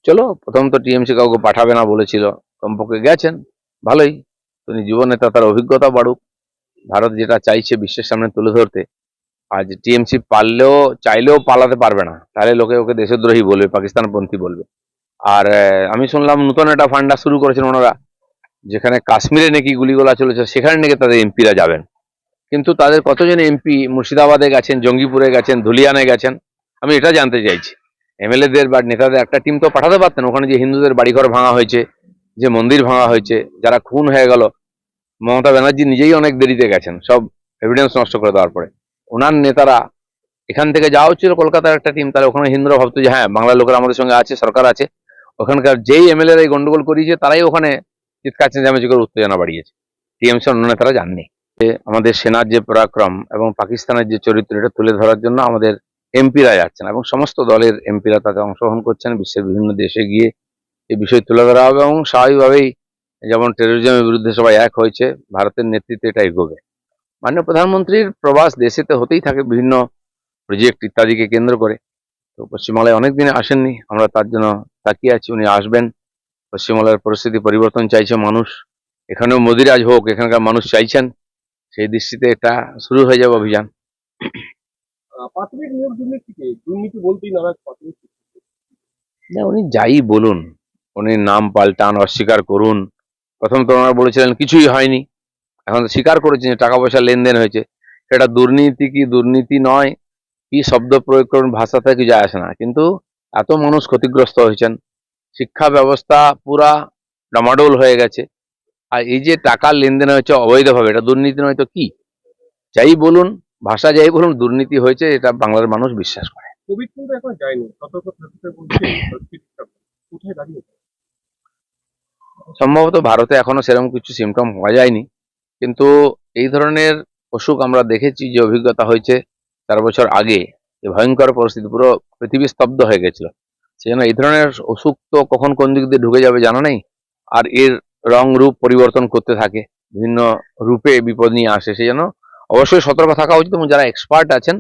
চলো, প্রথম তো টিএমসি কাউকে পাঠাবে না বলেছিল, কমপক্ষে গেছেন, ভালোই। তিনি যুব নেতা, তার অভিজ্ঞতা বাড়ুক। ভারত যেটা চাইছে বিশ্বের সামনে তুলে ধরতে, আজ টিএমসি পারলেও চাইলেও পালাতে পারবে না, তাহলে লোকে ওকে দেশদ্রোহী বলবে, পাকিস্তানপন্থী বলবে। আর আমি শুনলাম নতুন একটা ফান্ডা শুরু করেছেন ওনারা, যেখানে কাশ্মীরে নাকি গুলিগোলা চলেছে, সেখানে নাকি তাদের এমপিরা যাবেন। কিন্তু তাদের কতজন এমপি মুর্শিদাবাদে গেছেন, জঙ্গিপুরে গেছেন, ধুলিয়ানে গেছেন, আমি এটা জানতে চাইছি। এমএলএদের বা নেতাদের একটা টিম তো পাঠাতে পারতেন ওখানে, যে হিন্দুদের বাড়িঘর ভাঙা হয়েছে, যে মন্দির ভাঙা হয়েছে, যারা খুন হয়ে গেল। মমতা ব্যানার্জি নিজেই অনেক দেরিতে গেছেন, সব এভিডেন্স নষ্ট করে দেওয়ার পরে। ওনার নেতারা এখান থেকে যাওয়া হচ্ছিল কলকাতার একটা টিম, তাহলে ওখানে হিন্দুরা ভাবতো যে হ্যাঁ, বাংলার লোকেরা আমাদের সঙ্গে আছে, সরকার আছে। ওখানকার যেই এমএলএ এই গন্ডগোল করিয়েছে, তারাই ওখানে চিৎকার চেঁচামেচি করে উত্তেজনা বাড়িয়েছে। টিএমসি অন্য নেতারা জাননি। আমাদের সেনার যে পরাক্রম এবং পাকিস্তানের যে চরিত্র, এটা তুলে ধরার জন্য আমাদের এমপিরা যাচ্ছেন, এবং সমস্ত দলের এমপিরা তাতে অংশগ্রহণ করছেন। বিশ্বের বিভিন্ন দেশে গিয়ে এই বিষয় তুলে ধরা হবে, এবং স্বাভাবিকভাবেই যেমন টেরোরিজমের বিরুদ্ধে সবাই এক হয়েছে, ভারতের নেতৃত্বে এটা এগোবে। মাননীয় প্রধানমন্ত্রীর প্রবাস দেশেতে হতেই থাকে, বিভিন্ন প্রজেক্ট ইত্যাদিকে কেন্দ্র করে। তো পশ্চিমবাংলায় অনেকদিনে আসেননি, আমরা তার জন্য তাকিয়ে আছি, উনি আসবেন। পশ্চিমবাংলার পরিস্থিতি পরিবর্তন চাইছে মানুষ, এখানেও মোদিরাজ হোক, এখানকার মানুষ চাইছেন। সেই দৃষ্টিতে এটা শুরু হয়ে যাবে অভিযান। প্রাথমিক নিয়োগ দুর্নীতিকে দুর্নীতি বলতেই নারাজ প্রাথমিক। না, উনি যাই বলুন, উনি নাম পাল্টান, অস্বীকার করুন। প্রথম তো ওনারা বলেছিলেন কিছুই হয়নি, এখন তো স্বীকার করেছেন যে টাকা পয়সা লেনদেন হয়েছে। সেটা দুর্নীতি কি দুর্নীতি নয়, কি শব্দ প্রয়োগ করুন, ভাষাতে কিছু যায় আসে না, কিন্তু এত মানুষ ক্ষতিগ্রস্ত হয়েছেন, শিক্ষা ব্যবস্থা পুরা ডামাডোল হয়ে গেছে। আর এই যে টাকা লেনদেন হয়েছে অবৈধভাবে, এটা দুর্নীতি নয় তো কি? যাই বলুন, ভাষা যাই বলুন, দুর্নীতি হয়েছে, এটা বাংলার মানুষ বিশ্বাস করে। কোভিড কিন্তু এখন যায়নি, সতর্ক থাকতে বলছে চিকিৎসক। কোথায় দাঁড়িয়ে? সম্ভবত ভারতে এখনো সেরকম কিছু সিমটম পাওয়া যায়নি, কিন্তু এই ধরনের অসুখ আমরা দেখেছি, যে অভিজ্ঞতা হয়েছে 4 বছর আগে, যে ভয়ঙ্কর পরিস্থিতি, পুরো পৃথিবী স্তব্ধ হয়ে গেছিল। সেজন্য এই ধরনের অসুখ তো কখন কোন দিক দিয়ে ঢুকে যাবে জানা নেই, আর এর রং রূপ পরিবর্তন করতে থাকে, বিভিন্ন রূপে বিপদ নিয়ে আসে। সেই জন্য অবশ্যই সতর্ক থাকা উচিত, এবং যারা এক্সপার্ট আছেন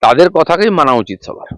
তাদের কথাকেই মানা উচিত সবার।